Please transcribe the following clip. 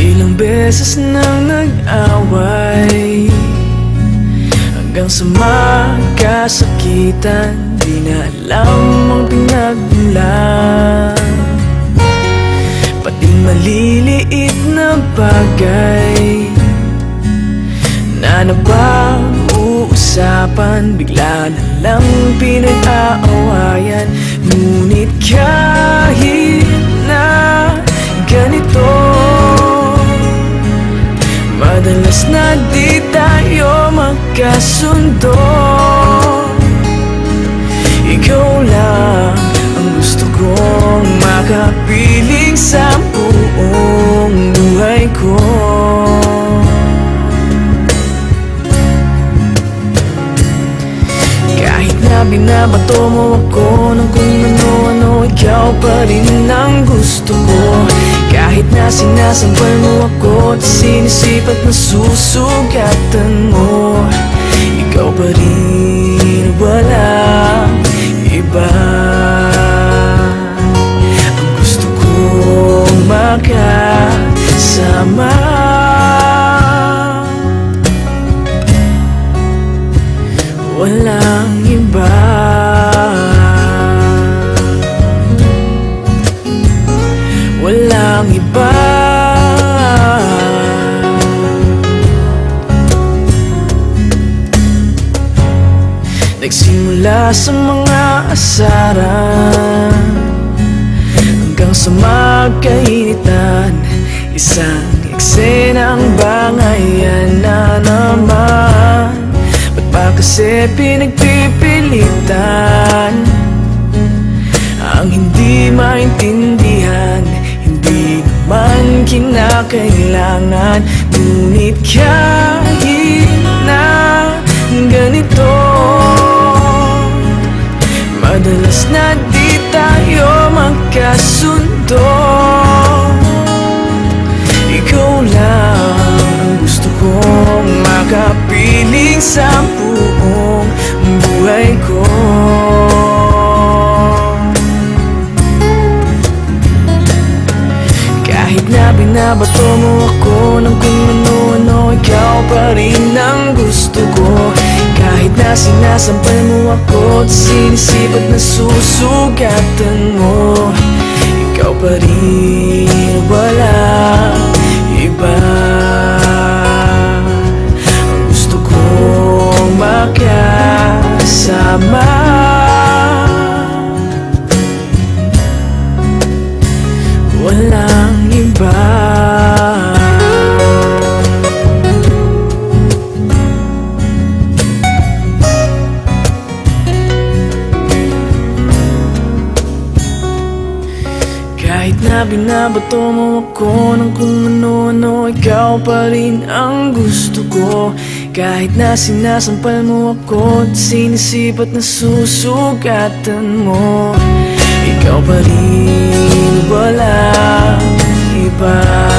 Ilang beses nang nag-away hanggang sa magkasakitan, di na alam ang pinagmulan. Pati maliliit na bagay na napag-uusapan, bigla na lang pinag-aawayan. Ngunit kahit na ganito, madalas na di tayo magkasundo. Ikaw lang ang gusto kong makapiling sa buong buhay ko. Kahit na binabato mo ako ng kung ano-ano, ikaw pa rin ang gusto ko. Kahit na sinasampal mo ako at sinisipat na susugatan mo, ikaw pa rin, walang iba. Ang gusto kong makasama, walang iba. Walang iba. Nagsimula sa mga asaran hanggang sa magkainitan, isang eksenang bangayan na naman. Ba't ba kasi pinagpipilitan ang hindi maintindihan? Hindi naman kinakailangan. Ngunit kahit na ganito, madalas na di tayo magkasundo. Ikaw lang ang gusto kong makapiling sa buong buhay ko. Kahit na binabato mo ako ng kung ano-ano, ikaw pa rin ang gusto ko. Kahit na sinasampal mo ako at sinisipat na susugatan mo, ikaw pa rin, walang iba. Ang gusto kong makasama, walang iba. Kahit na binabato mo ako ng kung ano-ano, ikaw pa rin ang gusto ko. Kahit na sinasampal mo ako at sinisipat na susugatan mo, ikaw pa rin, walang iba.